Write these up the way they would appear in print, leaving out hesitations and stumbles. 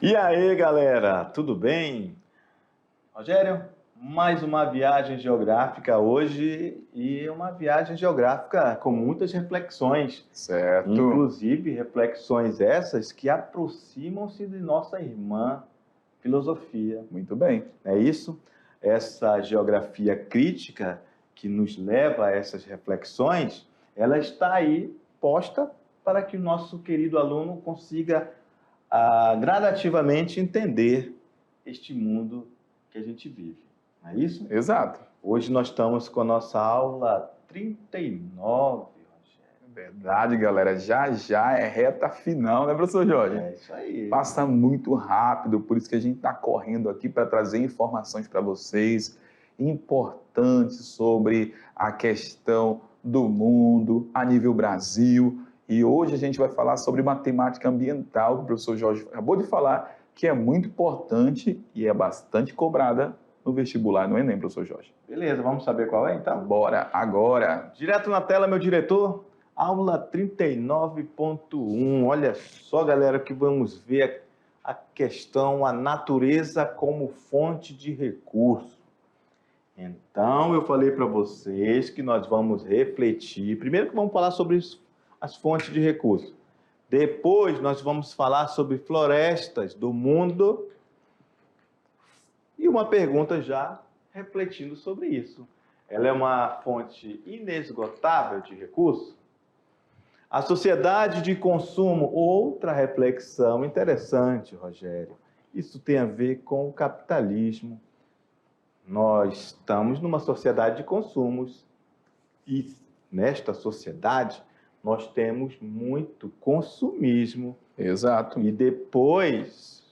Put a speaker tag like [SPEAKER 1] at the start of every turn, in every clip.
[SPEAKER 1] E aí, galera, tudo bem? Rogério, mais uma viagem geográfica hoje e uma viagem geográfica com muitas reflexões.
[SPEAKER 2] Certo.
[SPEAKER 1] Inclusive, reflexões essas que aproximam-se de nossa irmã filosofia.
[SPEAKER 2] Muito bem.
[SPEAKER 1] Não é isso? Essa geografia crítica que nos leva a essas reflexões, ela está aí posta para que o nosso querido aluno consiga gradativamente entender este mundo que a gente vive. Não é isso?
[SPEAKER 2] Exato.
[SPEAKER 1] Hoje nós estamos com a nossa aula 39, Rogério.
[SPEAKER 2] Verdade, galera. Já é reta final, né, professor Jorge?
[SPEAKER 1] É isso aí.
[SPEAKER 2] Passa muito rápido, por isso que a gente está correndo aqui para trazer informações para vocês importantes sobre a questão do mundo a nível Brasil. E hoje a gente vai falar sobre matemática ambiental, que o professor Jorge acabou de falar, que é muito importante e é bastante cobrada no vestibular, no Enem, professor Jorge.
[SPEAKER 1] Beleza, vamos saber qual é então?
[SPEAKER 2] Bora, agora.
[SPEAKER 1] Direto na tela, meu diretor, aula 39.1. Olha só, galera, que vamos ver a questão, a natureza como fonte de recurso. Então, eu falei para vocês que nós vamos refletir. Primeiro que vamos falar sobre as fontes de recurso. Depois nós vamos falar sobre florestas do mundo e uma pergunta já refletindo sobre isso. Ela é uma fonte inesgotável de recurso? A sociedade de consumo, outra reflexão interessante, Rogério. Isso tem a ver com o capitalismo. Nós estamos numa sociedade de consumos e nesta sociedade nós temos muito consumismo.
[SPEAKER 2] Exato.
[SPEAKER 1] E depois,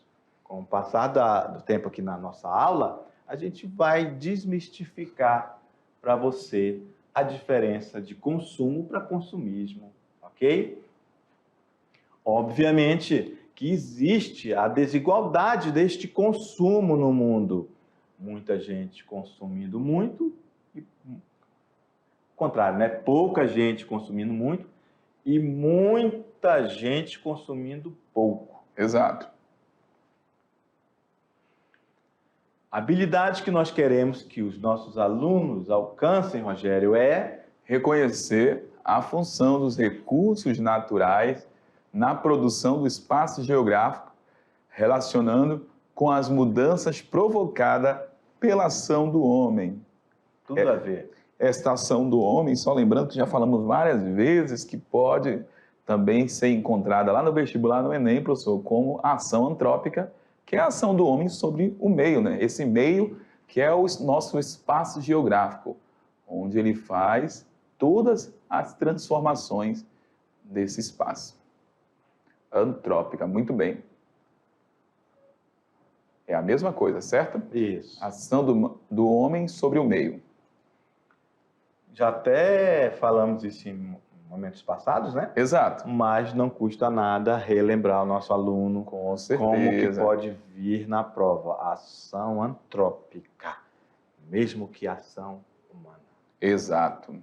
[SPEAKER 1] com o passar do tempo aqui na nossa aula, a gente vai desmistificar para você a diferença de consumo para consumismo, ok? Obviamente que existe a desigualdade deste consumo no mundo. Muita gente consumindo muito e, ao contrário, né? Pouca gente consumindo muito e muita gente consumindo pouco.
[SPEAKER 2] Exato.
[SPEAKER 1] A habilidade que nós queremos que os nossos alunos alcancem, Rogério, é
[SPEAKER 2] reconhecer a função dos recursos naturais na produção do espaço geográfico, relacionando com as mudanças provocadas pela ação do homem.
[SPEAKER 1] Tudo a ver.
[SPEAKER 2] Esta ação do homem, só lembrando que já falamos várias vezes, que pode também ser encontrada lá no vestibular, no Enem, professor, como ação antrópica, que é a ação do homem sobre o meio, né? Esse meio que é o nosso espaço geográfico, onde ele faz todas as transformações desse espaço. Antrópica, muito bem. É a mesma coisa, certo?
[SPEAKER 1] Isso.
[SPEAKER 2] Ação do homem sobre o meio.
[SPEAKER 1] Já até falamos isso em momentos passados, né?
[SPEAKER 2] Exato.
[SPEAKER 1] Mas não custa nada relembrar o nosso aluno
[SPEAKER 2] com certeza
[SPEAKER 1] como que pode vir na prova. Ação antrópica, mesmo que ação humana.
[SPEAKER 2] Exato.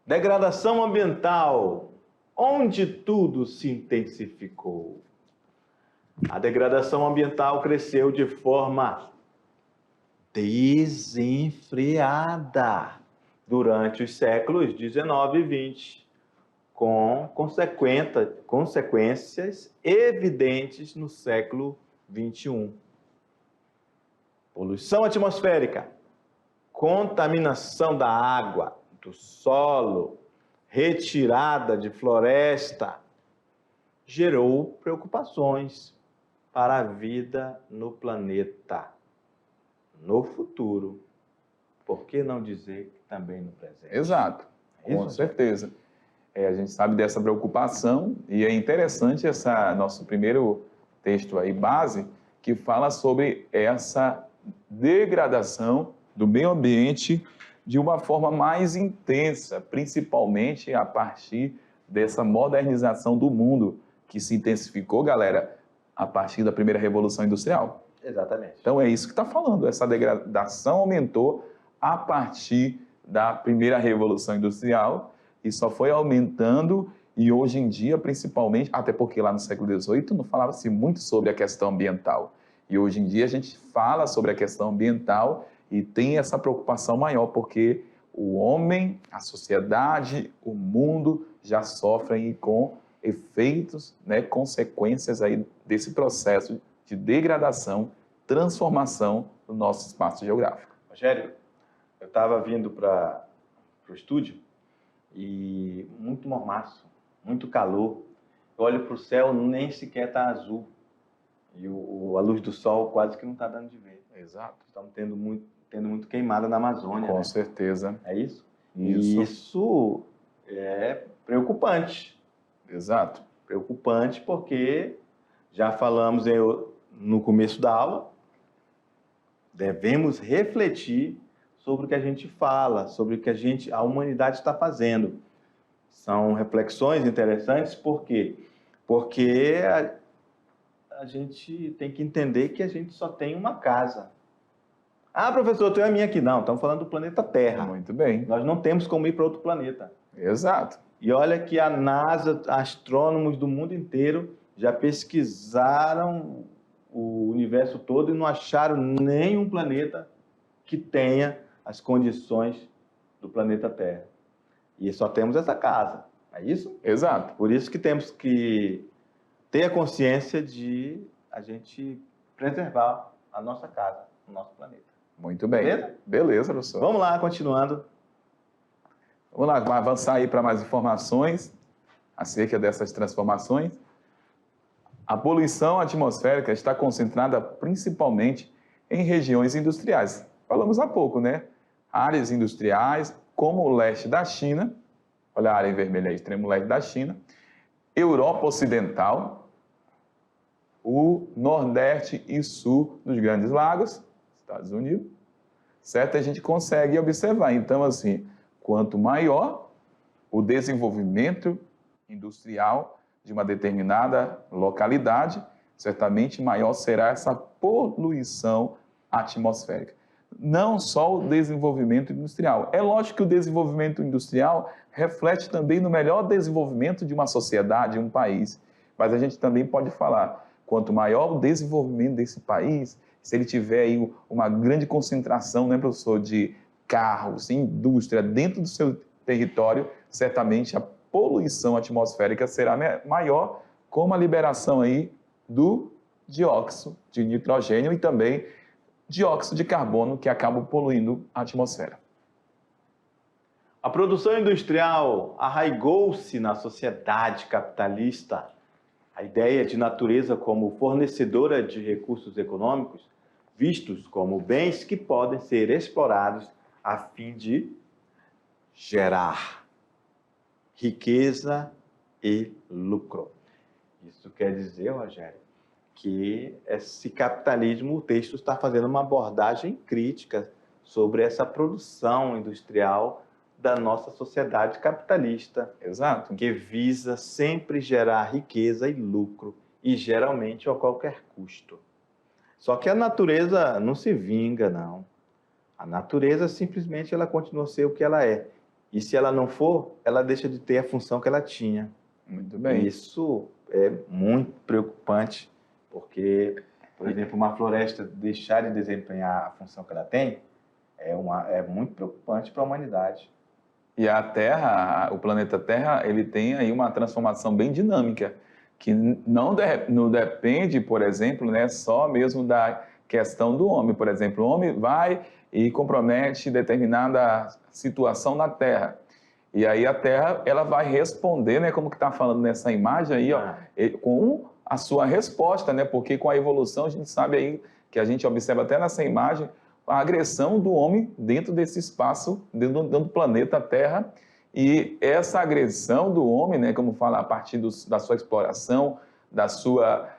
[SPEAKER 1] Degradação ambiental, onde tudo se intensificou. A degradação ambiental cresceu de forma desenfreada durante os séculos 19 e 20, com consequências evidentes no século 21. Poluição atmosférica, contaminação da água, do solo, retirada de floresta, gerou preocupações para a vida no planeta, no futuro. Por que não dizer que também no presente?
[SPEAKER 2] Exato, com certeza. A gente sabe dessa preocupação e é interessante nosso primeiro texto aí, base, que fala sobre essa degradação do meio ambiente de uma forma mais intensa, principalmente a partir dessa modernização do mundo que se intensificou, galera, a partir da primeira Revolução Industrial.
[SPEAKER 1] Exatamente.
[SPEAKER 2] Então é isso que está falando, essa degradação aumentou a partir da primeira Revolução Industrial e só foi aumentando E hoje em dia, principalmente, até porque lá no século XVIII não falava-se muito sobre a questão ambiental. E hoje em dia a gente fala sobre a questão ambiental e tem essa preocupação maior, porque o homem, a sociedade, o mundo já sofrem com efeitos, né, consequências aí desse processo de degradação, transformação do nosso espaço geográfico.
[SPEAKER 1] Rogério, eu estava vindo para o estúdio e muito mormaço, muito calor. Eu olho para o céu, nem sequer está azul. E a luz do sol quase que não está dando de ver.
[SPEAKER 2] Exato.
[SPEAKER 1] Estamos tendo muito queimada na Amazônia.
[SPEAKER 2] Com
[SPEAKER 1] né?
[SPEAKER 2] certeza.
[SPEAKER 1] É isso?
[SPEAKER 2] Isso.
[SPEAKER 1] E isso é preocupante.
[SPEAKER 2] Exato.
[SPEAKER 1] Preocupante porque já falamos no começo da aula, devemos refletir sobre o que a gente fala, sobre o que a humanidade está fazendo. São reflexões interessantes, por quê? Porque a gente tem que entender que a gente só tem uma casa. Ah, professor, eu tenho a minha aqui. Não, estamos falando do planeta Terra.
[SPEAKER 2] Muito bem.
[SPEAKER 1] Nós não temos como ir para outro planeta.
[SPEAKER 2] Exato.
[SPEAKER 1] E olha que a NASA, astrônomos do mundo inteiro, já pesquisaram o universo todo e não acharam nenhum planeta que tenha as condições do planeta Terra. E só temos essa casa, é isso?
[SPEAKER 2] Exato.
[SPEAKER 1] Por isso que temos que ter a consciência de a gente preservar a nossa casa, o nosso planeta.
[SPEAKER 2] Muito bem.
[SPEAKER 1] Beleza?
[SPEAKER 2] Beleza, professor.
[SPEAKER 1] Vamos lá, continuando.
[SPEAKER 2] Vamos lá, vai avançar aí para mais informações acerca dessas transformações. A poluição atmosférica está concentrada principalmente em regiões industriais. Falamos há pouco, né? Áreas industriais, como o leste da China, olha a área em vermelho aí, extremo leste da China, Europa Ocidental, o Nordeste e Sul dos Grandes Lagos, Estados Unidos, certo? A gente consegue observar. Então, assim, quanto maior o desenvolvimento industrial de uma determinada localidade, certamente maior será essa poluição atmosférica. Não só o desenvolvimento industrial. É lógico que o desenvolvimento industrial reflete também no melhor desenvolvimento de uma sociedade, de um país. Mas a gente também pode falar, quanto maior o desenvolvimento desse país, se ele tiver aí uma grande concentração, né, professor, de carros, indústria dentro do seu território, certamente a poluição atmosférica será maior, com a liberação aí do dióxido de nitrogênio e também dióxido de carbono, que acabam poluindo a atmosfera.
[SPEAKER 1] A produção industrial arraigou-se na sociedade capitalista. A ideia de natureza como fornecedora de recursos econômicos, vistos como bens que podem ser explorados a fim de gerar riqueza e lucro. Isso quer dizer, Rogério, que esse capitalismo, o texto está fazendo uma abordagem crítica sobre essa produção industrial da nossa sociedade capitalista.
[SPEAKER 2] Exato.
[SPEAKER 1] Que visa sempre gerar riqueza e lucro, e geralmente a qualquer custo. Só que a natureza não se vinga, não. A natureza simplesmente ela continua a ser o que ela é. E se ela não for, ela deixa de ter a função que ela tinha.
[SPEAKER 2] Muito bem.
[SPEAKER 1] Isso é muito preocupante, porque, por exemplo, uma floresta deixar de desempenhar a função que ela tem é muito preocupante para a humanidade.
[SPEAKER 2] E a Terra, o planeta Terra, ele tem aí uma transformação bem dinâmica, que não depende, por exemplo, né, só mesmo da questão do homem. Por exemplo, o homem vai e compromete determinada situação na Terra. E aí a Terra, ela vai responder, né, como que está falando nessa imagem aí, ó, com a sua resposta, né, porque com a evolução a gente sabe aí, que a gente observa até nessa imagem, a agressão do homem dentro desse espaço, dentro do planeta Terra, e essa agressão do homem, né, como fala, a partir da sua exploração, da sua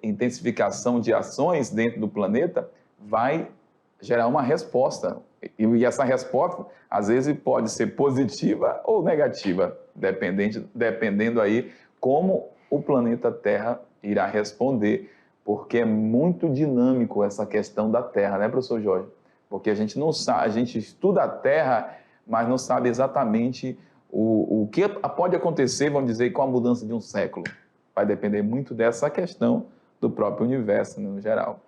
[SPEAKER 2] intensificação de ações dentro do planeta, vai gerar uma resposta. E essa resposta, às vezes, pode ser positiva ou negativa, dependendo aí como o planeta Terra irá responder, porque é muito dinâmico essa questão da Terra, né, professor Jorge? Porque a gente não sabe, a gente estuda a Terra, mas não sabe exatamente O que pode acontecer, vamos dizer, com a mudança de um século? Vai depender muito dessa questão do próprio universo, no geral.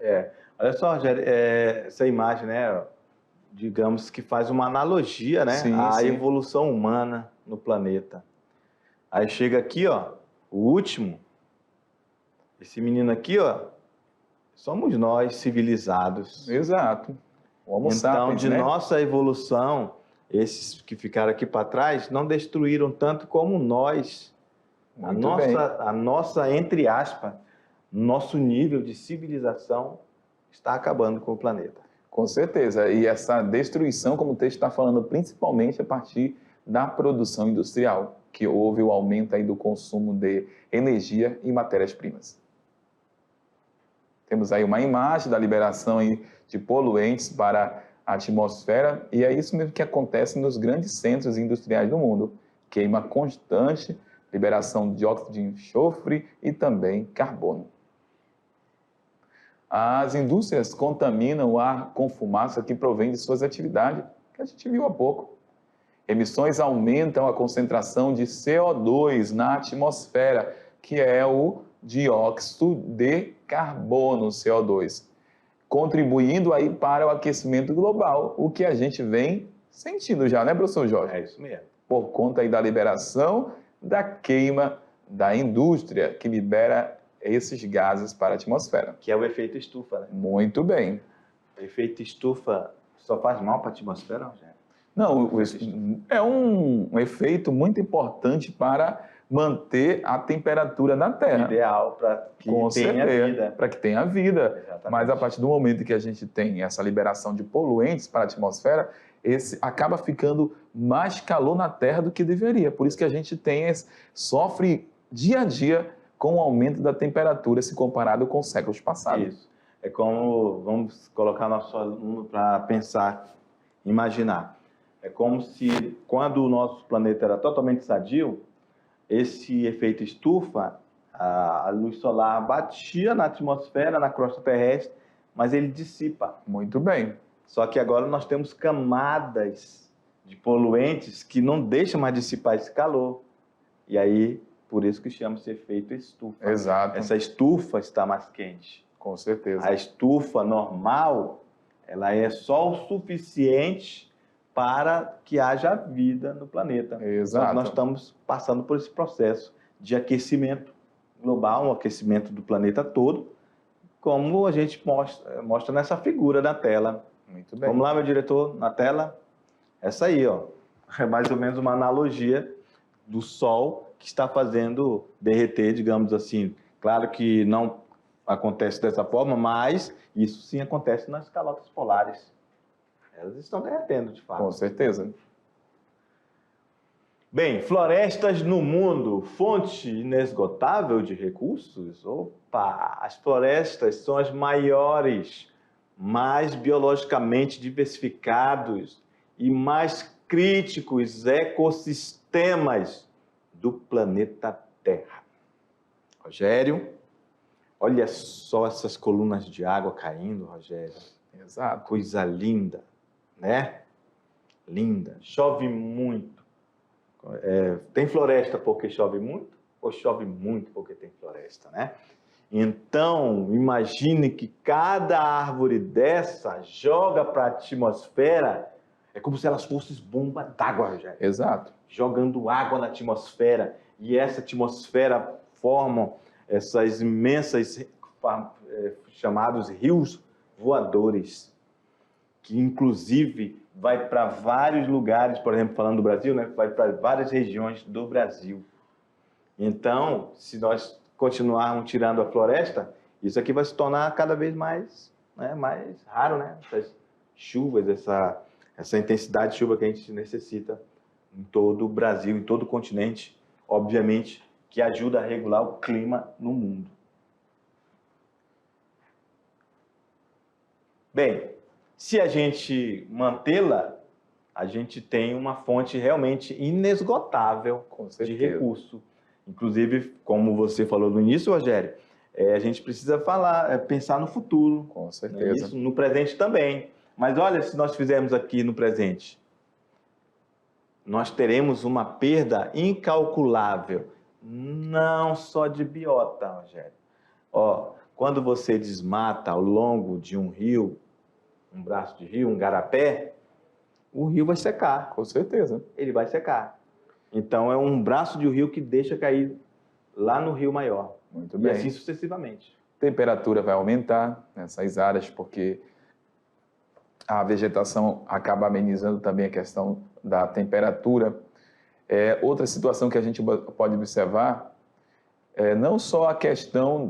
[SPEAKER 1] Olha só, Rogério, essa imagem, né, digamos que faz uma analogia, né,
[SPEAKER 2] Sim,
[SPEAKER 1] à
[SPEAKER 2] sim.
[SPEAKER 1] evolução humana no planeta. Aí chega aqui, ó, o último, esse menino aqui, ó, somos nós civilizados.
[SPEAKER 2] Exato. O Homo
[SPEAKER 1] Então,
[SPEAKER 2] sapiens,
[SPEAKER 1] de
[SPEAKER 2] né?
[SPEAKER 1] nossa evolução, esses que ficaram aqui para trás não destruíram tanto como nós.
[SPEAKER 2] Muito bem.
[SPEAKER 1] A nossa, entre aspas, nosso nível de civilização está acabando com o planeta.
[SPEAKER 2] Com certeza. E essa destruição, como o texto está falando, principalmente a partir da produção industrial, que houve o aumento aí do consumo de energia e matérias-primas. Temos aí uma imagem da liberação aí de poluentes para a atmosfera, e é isso mesmo que acontece nos grandes centros industriais do mundo. Queima constante, liberação de dióxido de enxofre e também carbono. As indústrias contaminam o ar com fumaça que provém de suas atividades, que a gente viu há pouco. Emissões aumentam a concentração de CO2 na atmosfera, que é o dióxido de carbono, CO2, contribuindo aí para o aquecimento global, o que a gente vem sentindo já, né, professor Jorge?
[SPEAKER 1] É isso mesmo.
[SPEAKER 2] Por conta aí da liberação da queima da indústria, que libera esses gases para a atmosfera.
[SPEAKER 1] Que é o efeito estufa, né?
[SPEAKER 2] Muito bem.
[SPEAKER 1] O efeito estufa só faz mal para a atmosfera, Rogério?
[SPEAKER 2] Não, é um efeito muito importante para manter a temperatura da Terra.
[SPEAKER 1] Ideal para que tenha vida.
[SPEAKER 2] Para que tenha vida.
[SPEAKER 1] Exatamente.
[SPEAKER 2] Mas a partir do momento que a gente tem essa liberação de poluentes para a atmosfera, acaba ficando mais calor na Terra do que deveria. Por isso que a gente sofre dia a dia com o aumento da temperatura se comparado com os séculos passados.
[SPEAKER 1] Isso. É como, vamos colocar nosso aluno para pensar, imaginar. É como se, quando o nosso planeta era totalmente sadio, esse efeito estufa, a luz solar batia na atmosfera, na crosta terrestre, mas ele dissipa.
[SPEAKER 2] Muito bem.
[SPEAKER 1] Só que agora nós temos camadas de poluentes que não deixam mais dissipar esse calor. E aí, por isso que chama-se efeito estufa.
[SPEAKER 2] Exato.
[SPEAKER 1] Essa estufa está mais quente.
[SPEAKER 2] Com certeza.
[SPEAKER 1] A estufa normal, ela é só o suficiente para que haja vida no planeta.
[SPEAKER 2] Exato.
[SPEAKER 1] Então, nós estamos passando por esse processo de aquecimento global, um aquecimento do planeta todo, como a gente mostra nessa figura na tela.
[SPEAKER 2] Muito bem.
[SPEAKER 1] Vamos lá, meu diretor, na tela. Essa aí, ó. É mais ou menos uma analogia do Sol que está fazendo derreter, digamos assim. Claro que não acontece dessa forma, mas isso sim acontece nas calotas polares. Elas estão derretendo, de fato.
[SPEAKER 2] Com certeza.
[SPEAKER 1] Bem, florestas no mundo, fonte inesgotável de recursos? Opa! As florestas são as maiores, mais biologicamente diversificados e mais críticos ecossistemas do planeta Terra. Rogério, olha só essas colunas de água caindo, Rogério.
[SPEAKER 2] Exato.
[SPEAKER 1] Coisa linda, né? Linda. Chove muito. Tem floresta porque chove muito? Ou chove muito porque tem floresta, né? Então, imagine que cada árvore dessa joga para a atmosfera, é como se elas fossem bombas d'água, Rogério.
[SPEAKER 2] Exato.
[SPEAKER 1] Jogando água na atmosfera. E essa atmosfera forma essas imensas, chamados rios voadores, que inclusive vai para vários lugares, por exemplo, falando do Brasil, né? Vai para várias regiões do Brasil. Então, se nós continuarmos tirando a floresta, isso aqui vai se tornar cada vez mais, né, mais raro, né? Essas chuvas, essa intensidade de chuva que a gente necessita em todo o Brasil, em todo o continente, obviamente, que ajuda a regular o clima no mundo. Bem, se a gente mantê-la, a gente tem uma fonte realmente inesgotável de recurso. Inclusive, como você falou no início, Rogério, a gente precisa pensar no futuro.
[SPEAKER 2] Com certeza.
[SPEAKER 1] Isso, no presente também. Mas olha, se nós fizermos aqui no presente, nós teremos uma perda incalculável, não só de biota, Rogério. Ó, quando você desmata ao longo de um rio, um braço de rio, um garapé, o rio vai secar.
[SPEAKER 2] Com certeza.
[SPEAKER 1] Ele vai secar. Então, é um braço de um rio que deixa cair lá no rio maior.
[SPEAKER 2] Muito
[SPEAKER 1] e
[SPEAKER 2] bem.
[SPEAKER 1] assim sucessivamente.
[SPEAKER 2] Temperatura vai aumentar nessas áreas, porque a vegetação acaba amenizando também a questão da temperatura. Outra situação que a gente pode observar é não só a questão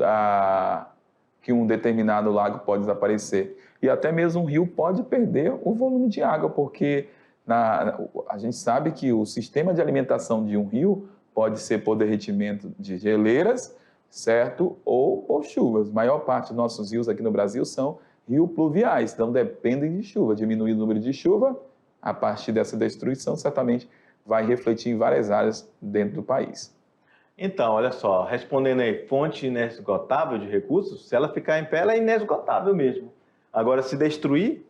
[SPEAKER 2] que um determinado lago pode desaparecer, e até mesmo um rio pode perder o volume de água, porque a gente sabe que o sistema de alimentação de um rio pode ser por derretimento de geleiras, certo? Ou por chuvas. A maior parte dos nossos rios aqui no Brasil são rios pluviais, então dependem de chuva. Diminuir o número de chuva, a partir dessa destruição, certamente vai refletir em várias áreas dentro do país.
[SPEAKER 1] Então, olha só, respondendo aí, fonte inesgotável de recursos, se ela ficar em pé, ela é inesgotável mesmo. Agora, se destruir,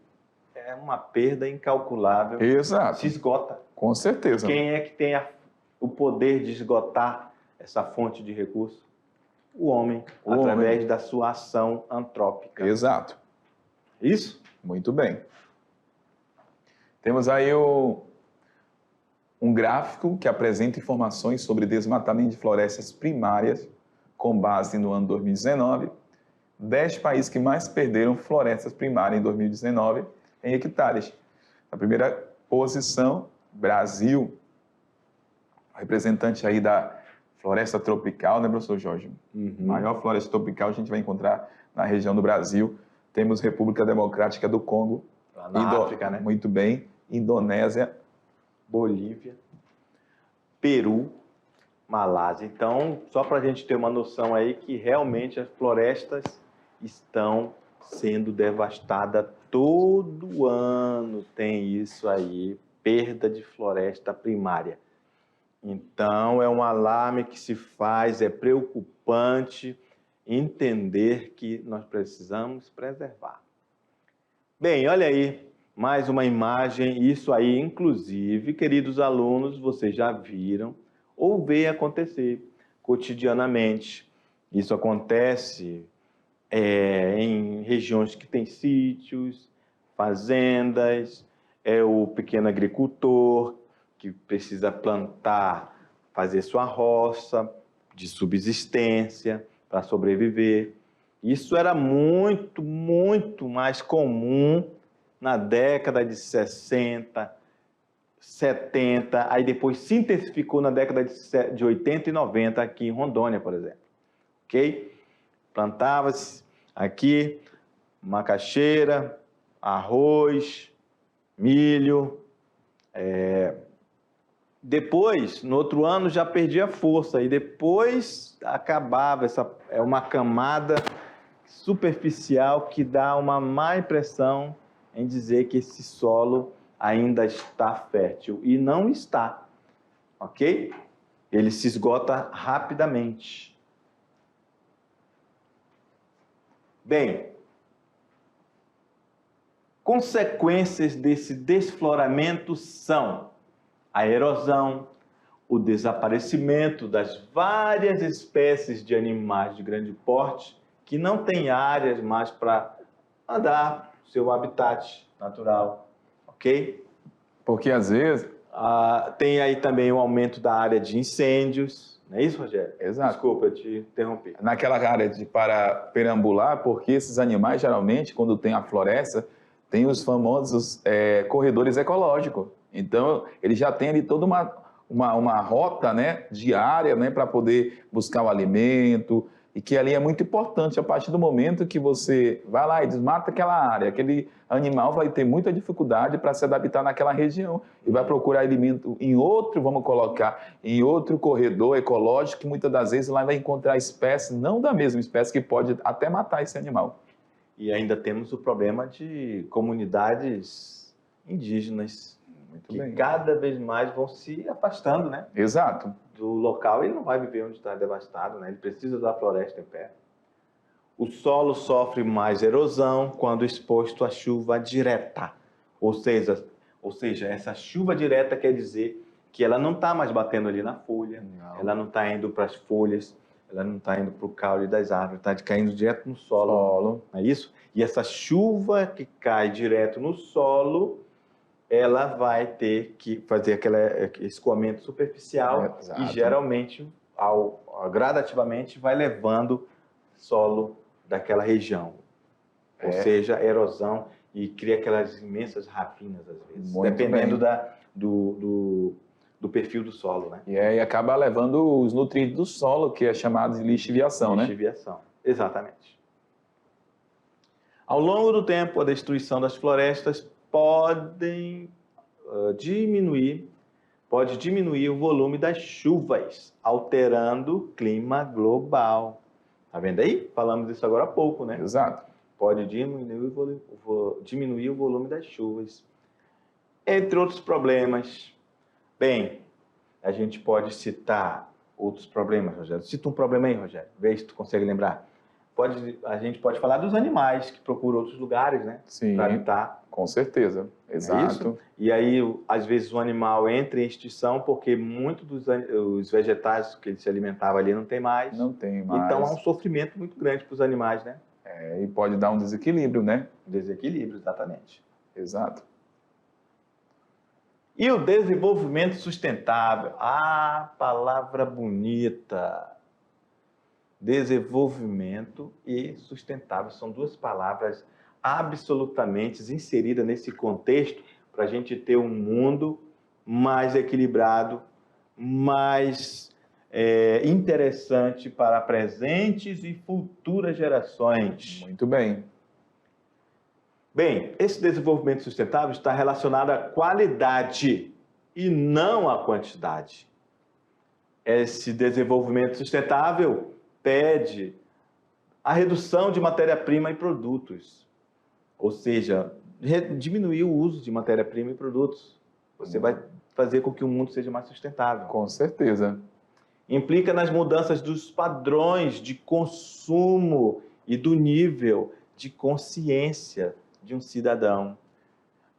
[SPEAKER 1] é uma perda incalculável.
[SPEAKER 2] Exato.
[SPEAKER 1] Se esgota.
[SPEAKER 2] Com certeza.
[SPEAKER 1] Quem é que tem o poder de esgotar essa fonte de recursos? O homem, através da sua ação antrópica.
[SPEAKER 2] Exato.
[SPEAKER 1] Isso?
[SPEAKER 2] Muito bem. Temos aí um gráfico que apresenta informações sobre desmatamento de florestas primárias, com base no ano 2019. 10 países que mais perderam florestas primárias em 2019 em hectares. Na primeira posição, Brasil, representante aí da floresta tropical, né, professor Jorge?
[SPEAKER 1] Uhum.
[SPEAKER 2] Maior floresta tropical a gente vai encontrar na região do Brasil. Temos República Democrática do Congo.
[SPEAKER 1] Lá na África, né?
[SPEAKER 2] Muito bem. Indonésia.
[SPEAKER 1] Bolívia. Peru. Malásia. Então, só para a gente ter uma noção aí que realmente as florestas estão sendo devastadas todo ano. Tem isso aí, perda de floresta primária. Então, é um alarme que se faz, é preocupante entender que nós precisamos preservar. Bem, olha aí, mais uma imagem, isso aí, inclusive, queridos alunos, vocês já viram ou veem acontecer cotidianamente. Isso acontece em regiões que têm sítios, fazendas, é o pequeno agricultor que precisa plantar, fazer sua roça de subsistência para sobreviver. Isso era muito, muito mais comum na década de 60, 70, aí depois se intensificou na década de 80 e 90 aqui em Rondônia, por exemplo. Ok? Plantava-se aqui macaxeira, arroz, milho. Depois, no outro ano, já perdia força e depois acabava. É uma camada superficial que dá uma má impressão em dizer que esse solo ainda está fértil. E não está, ok? Ele se esgota rapidamente. Bem, consequências desse desfloramento são a erosão, o desaparecimento das várias espécies de animais de grande porte que não têm áreas mais para andar seu habitat natural, ok?
[SPEAKER 2] Porque às vezes...
[SPEAKER 1] tem aí também o aumento da área de incêndios, não é isso, Rogério?
[SPEAKER 2] Exato.
[SPEAKER 1] Desculpa, eu te interrompi.
[SPEAKER 2] Naquela área para perambular, porque esses animais, geralmente, quando tem a floresta, tem os famosos corredores ecológicos. Então, ele já tem ali toda uma rota, né, diária, né, para poder buscar o alimento, e que ali é muito importante. A partir do momento que você vai lá e desmata aquela área, aquele animal vai ter muita dificuldade para se adaptar naquela região e vai procurar alimento em outro, vamos colocar, em outro corredor ecológico, que muitas das vezes lá vai encontrar espécies, não da mesma espécie, que pode até matar esse animal.
[SPEAKER 1] E ainda temos o problema de comunidades indígenas, que cada vez mais vão se afastando, né?
[SPEAKER 2] Exato.
[SPEAKER 1] Do local. Ele não vai viver onde está devastado, né? Ele precisa da floresta em pé. O solo sofre mais erosão quando exposto à chuva direta. Ou seja, essa chuva direta quer dizer que ela não está mais batendo ali na folha,
[SPEAKER 2] Não.
[SPEAKER 1] ela não está indo para as folhas, ela não está indo para o caule das árvores, está caindo direto no solo. Não é isso? E essa chuva que cai direto no solo, ela vai ter que fazer aquele escoamento superficial
[SPEAKER 2] Exato.
[SPEAKER 1] e geralmente, gradativamente, vai levando solo daquela região. Ou seja, erosão, e cria aquelas imensas rapinas, às vezes, dependendo do perfil do solo, né?
[SPEAKER 2] E aí acaba levando os nutrientes do solo, que é chamado de lixiviação, né?
[SPEAKER 1] Lixiviação, exatamente. Ao longo do tempo, a destruição das florestas pode diminuir o volume das chuvas, alterando o clima global. Tá vendo aí? Falamos isso agora há pouco, né?
[SPEAKER 2] Exato.
[SPEAKER 1] Pode diminuir o volume das chuvas. Entre outros problemas. Bem, a gente pode citar outros problemas, Rogério. Cita um problema aí, Rogério. Vê se tu consegue lembrar. A gente pode falar dos animais que procuram outros lugares, né?
[SPEAKER 2] Sim,
[SPEAKER 1] para habitar.
[SPEAKER 2] Com certeza. Exato.
[SPEAKER 1] É isso? E aí, às vezes, o animal entra em extinção porque muitos dos vegetais que ele se alimentava ali não tem mais.
[SPEAKER 2] Não tem mais.
[SPEAKER 1] Então, há um sofrimento muito grande para os animais, né?
[SPEAKER 2] E pode dar um desequilíbrio, né?
[SPEAKER 1] Desequilíbrio, exatamente.
[SPEAKER 2] Exato.
[SPEAKER 1] E o desenvolvimento sustentável. Ah, palavra bonita. Desenvolvimento e sustentável são duas palavras absolutamente inseridas nesse contexto para a gente ter um mundo mais equilibrado, mais interessante para presentes e futuras gerações.
[SPEAKER 2] Muito bem.
[SPEAKER 1] Bem, esse desenvolvimento sustentável está relacionado à qualidade e não à quantidade. Esse desenvolvimento sustentável pede a redução de matéria-prima e produtos, ou seja, diminuir o uso de matéria-prima e produtos. Você vai fazer com que o mundo seja mais sustentável.
[SPEAKER 2] Com certeza.
[SPEAKER 1] Implica nas mudanças dos padrões de consumo e do nível de consciência de um cidadão.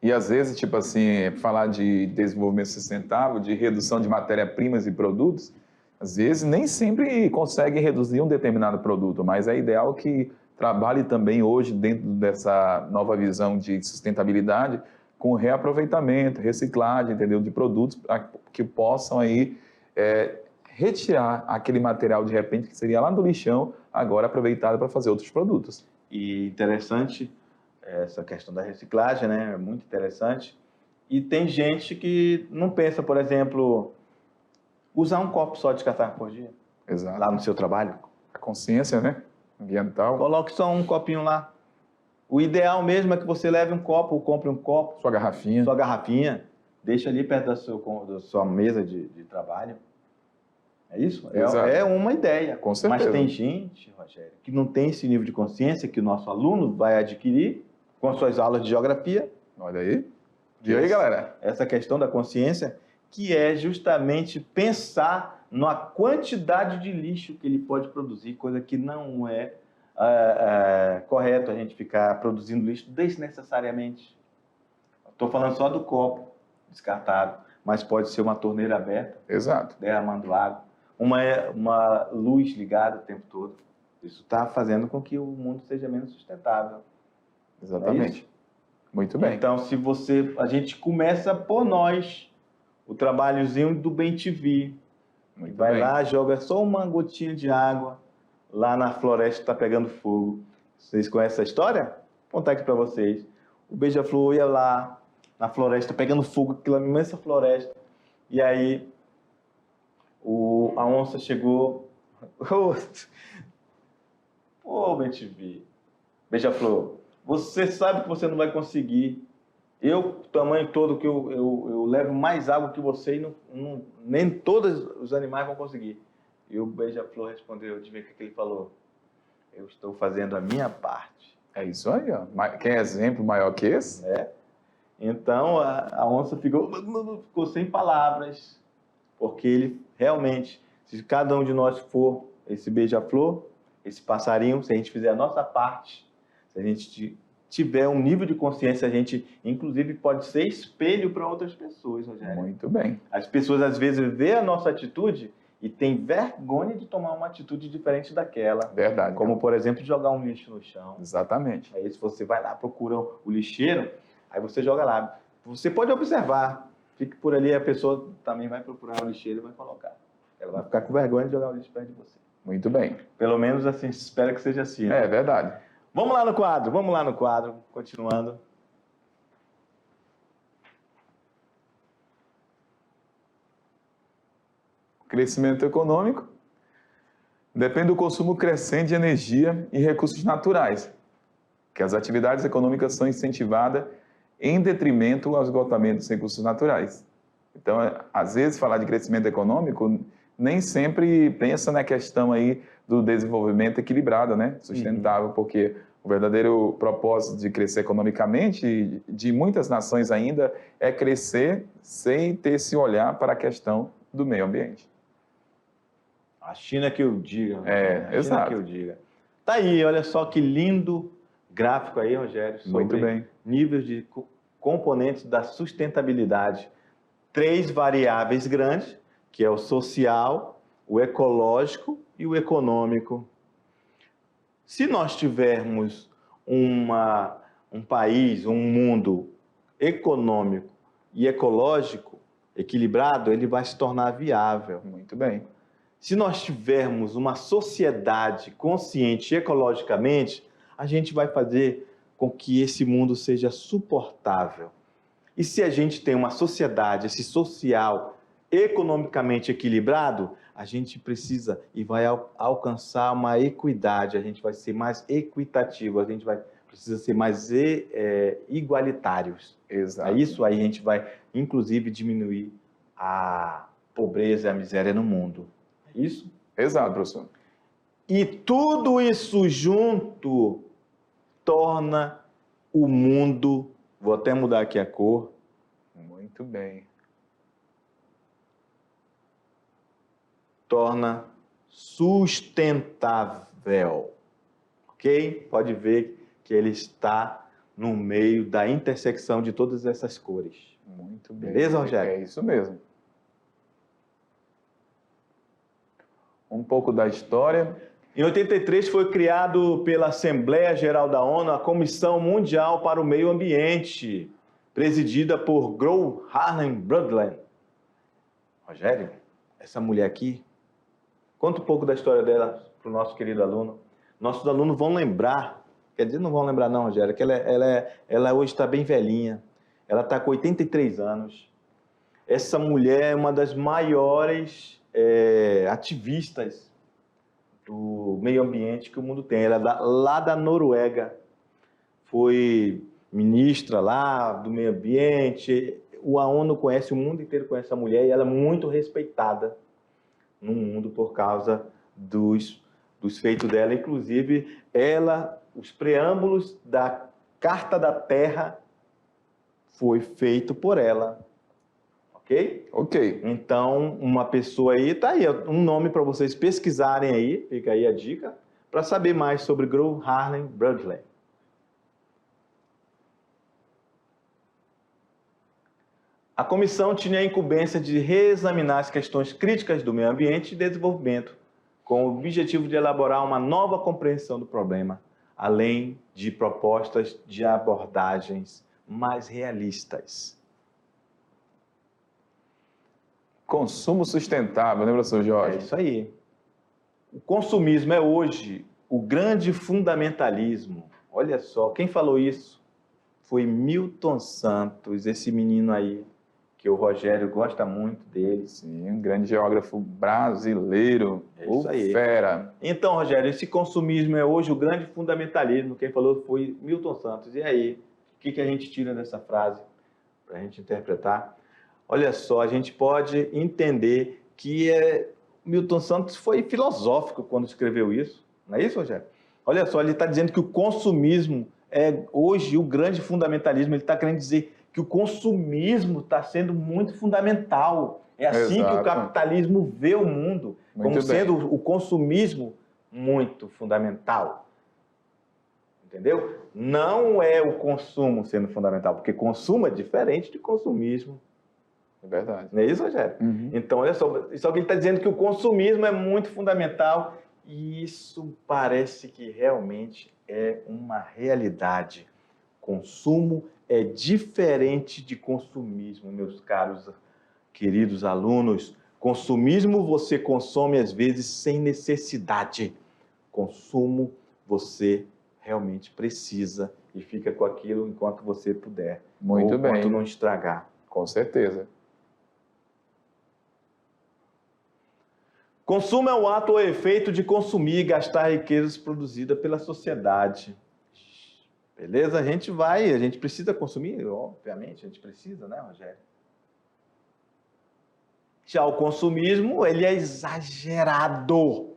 [SPEAKER 2] E às vezes, tipo assim, falar de desenvolvimento sustentável, de redução de matéria-primas e produtos, às vezes nem sempre consegue reduzir um determinado produto, mas é ideal que trabalhe também hoje dentro dessa nova visão de sustentabilidade com reaproveitamento, reciclagem, entendeu, de produtos que possam aí retirar aquele material de repente que seria lá do lixão, agora aproveitado para fazer outros produtos.
[SPEAKER 1] E interessante essa questão da reciclagem, né? É muito interessante. E tem gente que não pensa, por exemplo, usar um copo só de descartável por dia.
[SPEAKER 2] Exato.
[SPEAKER 1] Lá no seu trabalho.
[SPEAKER 2] A consciência, né? Ambiental.
[SPEAKER 1] Coloque só um copinho lá. O ideal mesmo é que você leve um copo, ou compre um copo.
[SPEAKER 2] Sua garrafinha.
[SPEAKER 1] Deixa ali perto da sua mesa de trabalho. É isso?
[SPEAKER 2] Exato.
[SPEAKER 1] É uma ideia.
[SPEAKER 2] Com certeza.
[SPEAKER 1] Mas tem gente, Rogério, que não tem esse nível de consciência que o nosso aluno vai adquirir com as suas aulas de geografia.
[SPEAKER 2] Olha aí. E aí, galera?
[SPEAKER 1] Essa questão da consciência, que é justamente pensar na quantidade de lixo que ele pode produzir, coisa que não é correto a gente ficar produzindo lixo desnecessariamente. Estou falando só do copo descartável, mas pode ser uma torneira aberta,
[SPEAKER 2] Exato,
[SPEAKER 1] derramando água, uma luz ligada o tempo todo. Isso está fazendo com que o mundo seja menos sustentável.
[SPEAKER 2] Exatamente. Muito bem.
[SPEAKER 1] Então, a gente começa por nós, o trabalhozinho do Bem-TV. Vai lá, joga só uma gotinha de água, lá na floresta está pegando fogo. Vocês conhecem essa história? Vou contar aqui para vocês. O beija-flor ia lá na floresta, pegando fogo, aquela imensa floresta. E aí, a onça chegou. Ô, Bem-TV, beija-flor, você sabe que você não vai conseguir. O tamanho todo que eu levo mais água que você e nem todos os animais vão conseguir. E o beija-flor respondeu, adivinha o que ele falou? Eu estou fazendo a minha parte.
[SPEAKER 2] É isso aí, ó. Quer exemplo maior que esse?
[SPEAKER 1] Então, a onça ficou sem palavras, porque ele realmente, se cada um de nós for esse beija-flor, esse passarinho, se a gente fizer a nossa parte, se a gente tiver um nível de consciência, a gente, inclusive, pode ser espelho para outras pessoas, Rogério.
[SPEAKER 2] Muito bem.
[SPEAKER 1] As pessoas, às vezes, veem a nossa atitude e têm vergonha de tomar uma atitude diferente daquela.
[SPEAKER 2] Verdade.
[SPEAKER 1] Como, por exemplo, jogar um lixo no chão.
[SPEAKER 2] Exatamente.
[SPEAKER 1] Aí, se você vai lá, procura o lixeiro, aí você joga lá. Você pode observar. Fique por ali, a pessoa também vai procurar o lixeiro e vai colocar. Ela vai ficar com vergonha de jogar o lixo perto de você.
[SPEAKER 2] Muito bem.
[SPEAKER 1] Pelo menos, assim, espero que seja assim. Né?
[SPEAKER 2] É verdade.
[SPEAKER 1] Vamos lá no quadro, continuando.
[SPEAKER 2] Crescimento econômico depende do consumo crescente de energia e recursos naturais, que as atividades econômicas são incentivadas em detrimento ao esgotamento dos recursos naturais. Então, às vezes, falar de crescimento econômico nem sempre pensa na questão aí do desenvolvimento equilibrado, né? Sustentável, porque o verdadeiro propósito de crescer economicamente de muitas nações ainda é crescer sem ter esse olhar para a questão do meio ambiente.
[SPEAKER 1] A China que eu diga.
[SPEAKER 2] Exato.
[SPEAKER 1] Que eu diga. Tá aí, olha só que lindo gráfico aí, Rogério, sobre
[SPEAKER 2] Muito bem.
[SPEAKER 1] níveis de componentes da sustentabilidade. 3 variáveis grandes, que é o social, o ecológico e o econômico. Se nós tivermos um país, um mundo econômico e ecológico equilibrado, ele vai se tornar viável.
[SPEAKER 2] Muito bem.
[SPEAKER 1] Se nós tivermos uma sociedade consciente ecologicamente, a gente vai fazer com que esse mundo seja suportável. E se a gente tem uma sociedade, esse social economicamente equilibrado, a gente precisa e vai alcançar uma equidade, a gente vai ser mais equitativo, a gente precisa ser mais igualitários.
[SPEAKER 2] Exato.
[SPEAKER 1] É isso aí, a gente vai, inclusive, diminuir a pobreza e a miséria no mundo. É isso?
[SPEAKER 2] Exato, professor.
[SPEAKER 1] E tudo isso junto torna o mundo, vou até mudar aqui a cor.
[SPEAKER 2] Muito bem.
[SPEAKER 1] Torna sustentável, ok? Pode ver que ele está no meio da intersecção de todas essas cores.
[SPEAKER 2] Muito bem.
[SPEAKER 1] Beleza, Rogério?
[SPEAKER 2] É isso mesmo. Um pouco da história.
[SPEAKER 1] Em 83 foi criado pela Assembleia Geral da ONU a Comissão Mundial para o Meio Ambiente, presidida por Gro Harlem Brundtland. Rogério, essa mulher aqui, conta um pouco da história dela para o nosso querido aluno. Nossos alunos vão lembrar, quer dizer, não vão lembrar não, Rogério, que ela hoje está bem velhinha. Ela está com 83 anos. Essa mulher é uma das maiores ativistas do meio ambiente que o mundo tem. Ela é lá da Noruega. Foi ministra lá do meio ambiente. A ONU conhece, o mundo inteiro conhece essa mulher e ela é muito respeitada no mundo por causa dos feitos dela. Inclusive, os preâmbulos da Carta da Terra foi feito por ela. Ok?
[SPEAKER 2] Ok.
[SPEAKER 1] Então, uma pessoa aí, tá aí, um nome para vocês pesquisarem aí, fica aí a dica, para saber mais sobre Gro Harlem Brundtland. A comissão tinha a incumbência de reexaminar as questões críticas do meio ambiente e desenvolvimento, com o objetivo de elaborar uma nova compreensão do problema, além de propostas de abordagens mais realistas.
[SPEAKER 2] Consumo sustentável, né, professor Jorge?
[SPEAKER 1] É isso aí. O consumismo é hoje o grande fundamentalismo. Olha só, quem falou isso foi Milton Santos, esse menino aí, que o Rogério gosta muito dele.
[SPEAKER 2] Sim, um grande geógrafo brasileiro.
[SPEAKER 1] É isso aí.
[SPEAKER 2] Fera.
[SPEAKER 1] Então, Rogério, esse consumismo é hoje o grande fundamentalismo. Quem falou foi Milton Santos. E aí, o que a gente tira dessa frase para a gente interpretar? Olha só, a gente pode entender que Milton Santos foi filosófico quando escreveu isso. Não é isso, Rogério? Olha só, ele está dizendo que o consumismo é hoje o grande fundamentalismo. Ele está querendo dizer que o consumismo está sendo muito fundamental. É assim que o capitalismo vê o mundo, como sendo o consumismo muito fundamental. Entendeu? Não é o consumo sendo fundamental, porque consumo é diferente de consumismo.
[SPEAKER 2] É verdade.
[SPEAKER 1] Não é isso, Rogério? Então, olha só, isso alguém está dizendo que o consumismo é muito fundamental e isso parece que realmente é uma realidade. Consumo é diferente de consumismo, meus caros, queridos alunos. Consumismo você consome às vezes sem necessidade. Consumo você realmente precisa e fica com aquilo enquanto você puder.
[SPEAKER 2] Muito
[SPEAKER 1] ou
[SPEAKER 2] bem.
[SPEAKER 1] enquanto não estragar.
[SPEAKER 2] Com certeza.
[SPEAKER 1] Consumo é o ato ou efeito de consumir e gastar riquezas produzidas pela sociedade. Beleza? A gente precisa consumir, obviamente, a gente precisa, né, Rogério? Já o consumismo, ele é exagerado.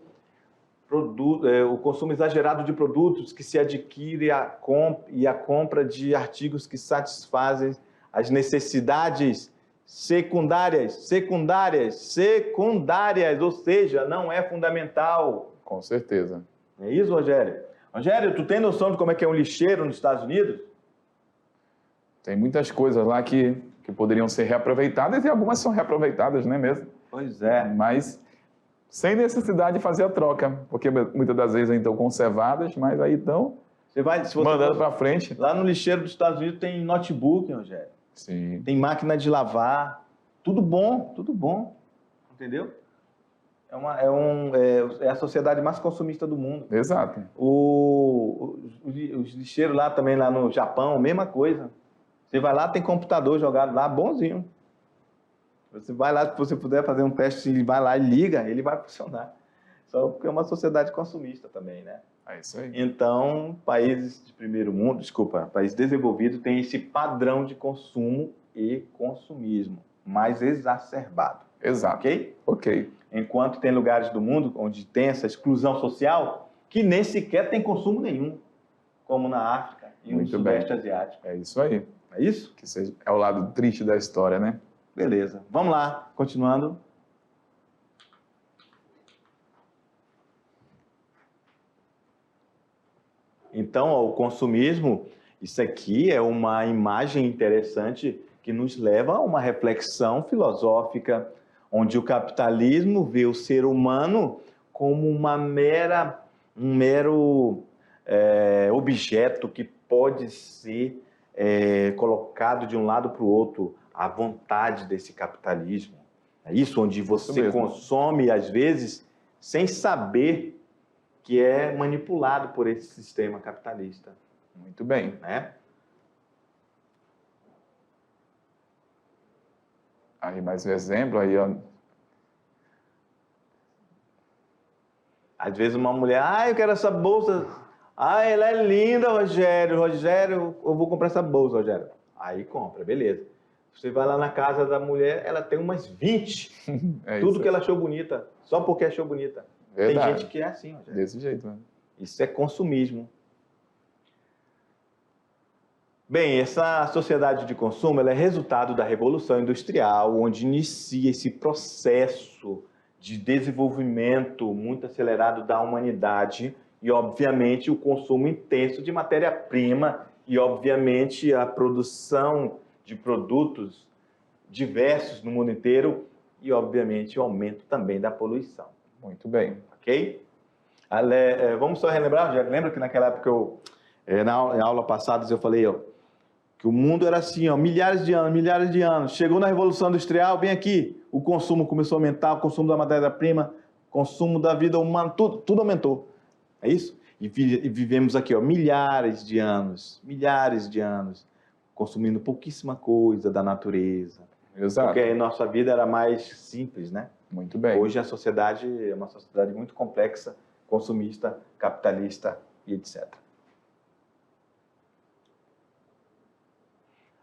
[SPEAKER 1] O consumo exagerado de produtos que se adquire e a compra de artigos que satisfazem as necessidades secundárias, ou seja, não é fundamental.
[SPEAKER 2] Com certeza.
[SPEAKER 1] É isso, Rogério? Rogério, tu tem noção de como é que é um lixeiro nos Estados Unidos?
[SPEAKER 2] Tem muitas coisas lá que poderiam ser reaproveitadas e algumas são reaproveitadas, não é mesmo?
[SPEAKER 1] Pois é.
[SPEAKER 2] Mas sem necessidade de fazer a troca, porque muitas das vezes ainda estão conservadas, mas aí estão mandando para frente.
[SPEAKER 1] Lá no lixeiro dos Estados Unidos tem notebook, Rogério.
[SPEAKER 2] Sim.
[SPEAKER 1] Tem máquina de lavar. Tudo bom, tudo bom. Entendeu? É a sociedade mais consumista do mundo.
[SPEAKER 2] Exato.
[SPEAKER 1] Os lixeiros lá também, lá no Japão, mesma coisa. Você vai lá, tem computador jogado lá, bonzinho. Você vai lá, se você puder fazer um teste, ele vai lá e liga, ele vai funcionar. Só porque é uma sociedade consumista também, né?
[SPEAKER 2] É isso aí.
[SPEAKER 1] Então, países de primeiro mundo, países desenvolvidos têm esse padrão de consumo e consumismo mais exacerbado.
[SPEAKER 2] Exato.
[SPEAKER 1] Ok?
[SPEAKER 2] Ok.
[SPEAKER 1] Enquanto tem lugares do mundo onde tem essa exclusão social que nem sequer tem consumo nenhum, como na África e no Sudeste Asiático.
[SPEAKER 2] É isso aí.
[SPEAKER 1] É isso?
[SPEAKER 2] Que é o lado triste da história, né?
[SPEAKER 1] Beleza. Vamos lá, continuando. Então, o consumismo, isso aqui é uma imagem interessante que nos leva a uma reflexão filosófica, onde o capitalismo vê o ser humano como um mero objeto que pode ser colocado de um lado para o outro à vontade desse capitalismo. É isso, onde você consome, às vezes, sem saber que é manipulado por esse sistema capitalista.
[SPEAKER 2] Muito bem.
[SPEAKER 1] Né?
[SPEAKER 2] Aí, mais um exemplo, aí, ó.
[SPEAKER 1] Às vezes uma mulher, eu quero essa bolsa. Ela é linda, Rogério. Rogério, eu vou comprar essa bolsa, Rogério. Aí compra, beleza. Você vai lá na casa da mulher, ela tem umas 20. Tudo que ela achou bonita, só porque achou bonita.
[SPEAKER 2] Verdade.
[SPEAKER 1] Tem gente que é assim, Rogério.
[SPEAKER 2] Desse jeito, né?
[SPEAKER 1] Isso é consumismo. Bem, essa sociedade de consumo ela é resultado da Revolução Industrial, onde inicia esse processo de desenvolvimento muito acelerado da humanidade e, obviamente, o consumo intenso de matéria-prima e, obviamente, a produção de produtos diversos no mundo inteiro e, obviamente, o aumento também da poluição.
[SPEAKER 2] Muito bem.
[SPEAKER 1] Ok? Vamos só relembrar, já lembra que naquela época, na aula passada, eu falei que o mundo era assim, milhares de anos. Chegou na Revolução Industrial, bem aqui, o consumo começou a aumentar, o consumo da matéria-prima, consumo da vida humana, tudo aumentou. É isso? E vivemos aqui, milhares de anos, consumindo pouquíssima coisa da natureza.
[SPEAKER 2] Exato.
[SPEAKER 1] Porque a nossa vida era mais simples, né?
[SPEAKER 2] Muito bem.
[SPEAKER 1] Hoje a sociedade é uma sociedade muito complexa, consumista, capitalista e etc.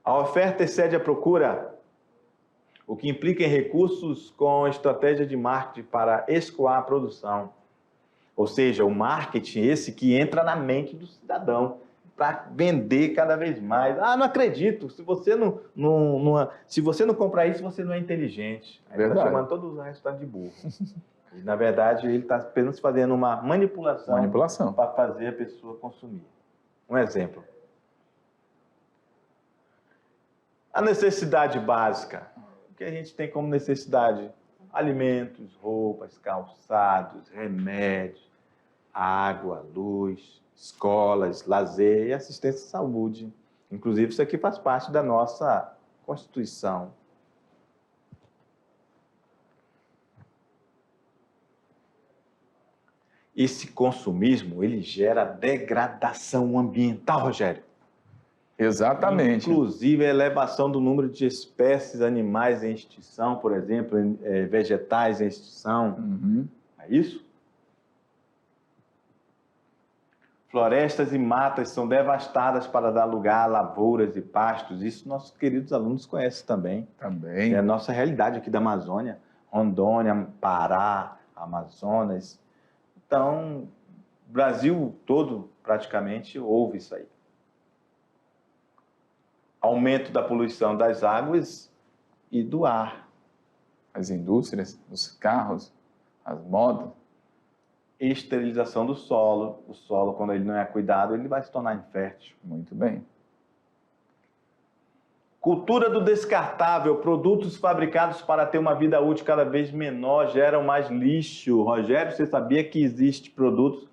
[SPEAKER 1] A oferta excede a procura, o que implica em recursos com estratégia de marketing para escoar a produção. Ou seja, o marketing esse que entra na mente do cidadão para vender cada vez mais. Não acredito, se você não comprar isso, você não é inteligente. Aí está chamando todos os resultados de burro. E, na verdade, ele está apenas fazendo uma manipulação. para fazer a pessoa consumir. Um exemplo. A necessidade básica. O que a gente tem como necessidade? Alimentos, roupas, calçados, remédios, água, luz, escolas, lazer e assistência à saúde. Inclusive, isso aqui faz parte da nossa Constituição. Esse consumismo, ele gera degradação ambiental, Rogério.
[SPEAKER 2] Exatamente.
[SPEAKER 1] Inclusive, a elevação do número de espécies animais em extinção, por exemplo, vegetais em extinção.
[SPEAKER 2] Uhum.
[SPEAKER 1] É isso? Florestas e matas são devastadas para dar lugar a lavouras e pastos. Isso nossos queridos alunos conhecem também.
[SPEAKER 2] Também.
[SPEAKER 1] É a nossa realidade aqui da Amazônia. Rondônia, Pará, Amazonas. Então, o Brasil todo, praticamente, houve isso aí. Aumento da poluição das águas e do ar.
[SPEAKER 2] As indústrias, os carros, as modas.
[SPEAKER 1] Esterilização do solo. O solo, quando ele não é cuidado, ele vai se tornar infértil.
[SPEAKER 2] Muito bem.
[SPEAKER 1] Cultura do descartável. Produtos fabricados para ter uma vida útil cada vez menor geram mais lixo. Rogério, você sabia que existe produtos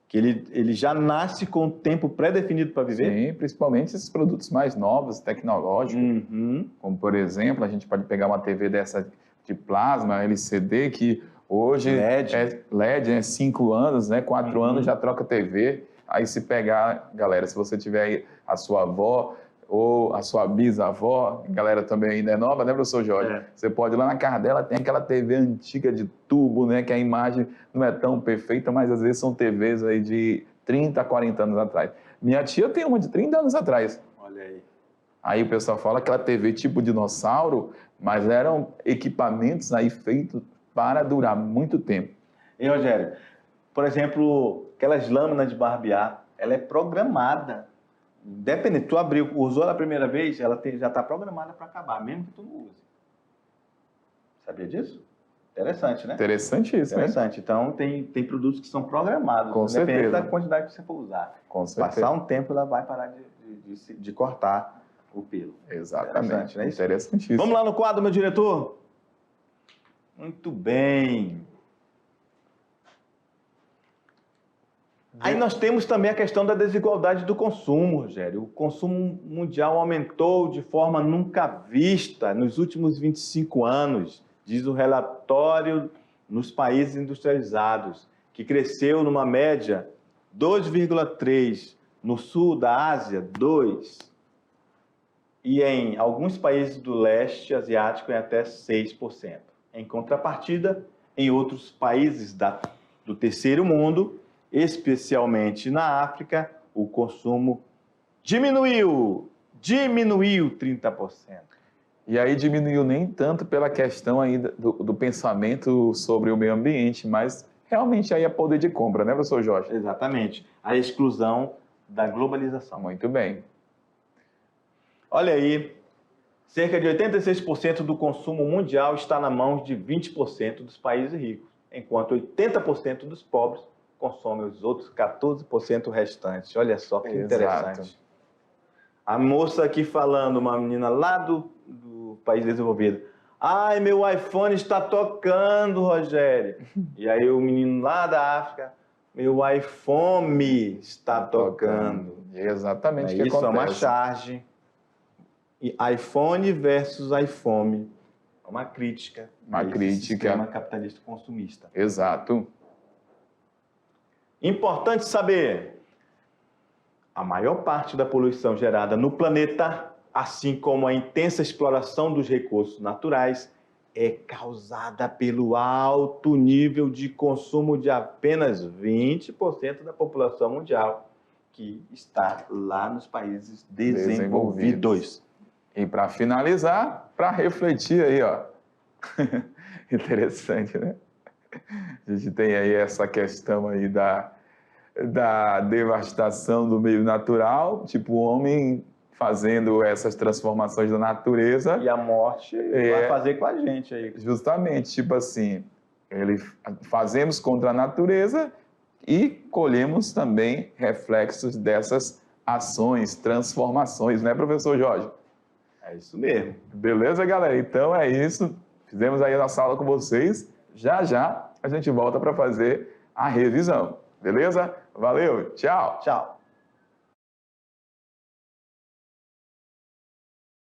[SPEAKER 1] que ele já nasce com o tempo pré-definido para viver?
[SPEAKER 2] Sim, principalmente esses produtos mais novos, tecnológicos.
[SPEAKER 1] Uhum.
[SPEAKER 2] Como, por exemplo, a gente pode pegar uma TV dessa de plasma, LCD, que hoje
[SPEAKER 1] LED.
[SPEAKER 2] é LED, né? 5 anos, né? 4 anos já troca TV. Aí se pegar, galera, se você tiver aí a sua avó ou a sua bisavó, a galera também ainda é nova, né, professor Jorge?
[SPEAKER 1] É.
[SPEAKER 2] Você pode ir lá na casa dela, tem aquela TV antiga de tubo, né? Que a imagem não é tão perfeita, mas às vezes são TVs aí de 30, 40 anos atrás. Minha tia tem uma de 30 anos atrás.
[SPEAKER 1] Olha aí.
[SPEAKER 2] Aí o pessoal fala aquela TV tipo dinossauro, mas eram equipamentos aí feitos para durar muito tempo.
[SPEAKER 1] E, Rogério, por exemplo, aquelas lâminas de barbear, ela é programada. Independente, tu abriu, usou ela a primeira vez, ela já está programada para acabar, mesmo que tu não use. Sabia disso? Interessante, né?
[SPEAKER 2] Interessantíssimo, hein?
[SPEAKER 1] Interessante. Então, tem produtos que são programados,
[SPEAKER 2] Com
[SPEAKER 1] independente
[SPEAKER 2] certeza.
[SPEAKER 1] da quantidade que você for usar.
[SPEAKER 2] Com certeza.
[SPEAKER 1] Passar um tempo, ela vai parar de cortar o pelo.
[SPEAKER 2] Exatamente.
[SPEAKER 1] Interessante, né?
[SPEAKER 2] Interessantíssimo.
[SPEAKER 1] Vamos lá no quadro, meu diretor? Muito bem. Aí nós temos também a questão da desigualdade do consumo, Rogério. O consumo mundial aumentou de forma nunca vista nos últimos 25 anos, diz o relatório nos países industrializados, que cresceu numa média 2,3%, no sul da Ásia, 2%, e em alguns países do leste asiático em até 6%. Em contrapartida, em outros países do terceiro mundo, especialmente na África, o consumo diminuiu 30%.
[SPEAKER 2] E aí diminuiu nem tanto pela questão aí do pensamento sobre o meio ambiente, mas realmente aí é poder de compra, né, professor Jorge?
[SPEAKER 1] Exatamente. A exclusão da globalização.
[SPEAKER 2] Muito bem.
[SPEAKER 1] Olha aí, cerca de 86% do consumo mundial está na mão de 20% dos países ricos, enquanto 80% dos pobres consomem os outros 14% restantes. Olha só que interessante. A moça aqui falando, uma menina lá do país desenvolvido. Ai, meu iPhone está tocando, Rogério. E aí o menino lá da África, meu iPhone está tocando.
[SPEAKER 2] Exatamente o que
[SPEAKER 1] Isso
[SPEAKER 2] acontece.
[SPEAKER 1] é uma charge. E iPhone versus iPhone. É uma crítica.
[SPEAKER 2] Uma crítica.
[SPEAKER 1] Sistema capitalista consumista.
[SPEAKER 2] Exato.
[SPEAKER 1] Importante saber, a maior parte da poluição gerada no planeta, assim como a intensa exploração dos recursos naturais, é causada pelo alto nível de consumo de apenas 20% da população mundial, que está lá nos países desenvolvidos.
[SPEAKER 2] E para finalizar, para refletir aí, ó. Interessante, né? A gente tem aí essa questão aí da devastação do meio natural, tipo o homem fazendo essas transformações da natureza.
[SPEAKER 1] E a morte vai fazer com a gente aí.
[SPEAKER 2] Justamente, tipo assim, fazemos contra a natureza e colhemos também reflexos dessas ações, transformações, né, professor Jorge?
[SPEAKER 1] É isso mesmo.
[SPEAKER 2] Beleza, galera? Então é isso. Fizemos aí a nossa aula com vocês. Já já a gente volta para fazer a revisão. Beleza? Valeu, tchau!
[SPEAKER 1] Tchau.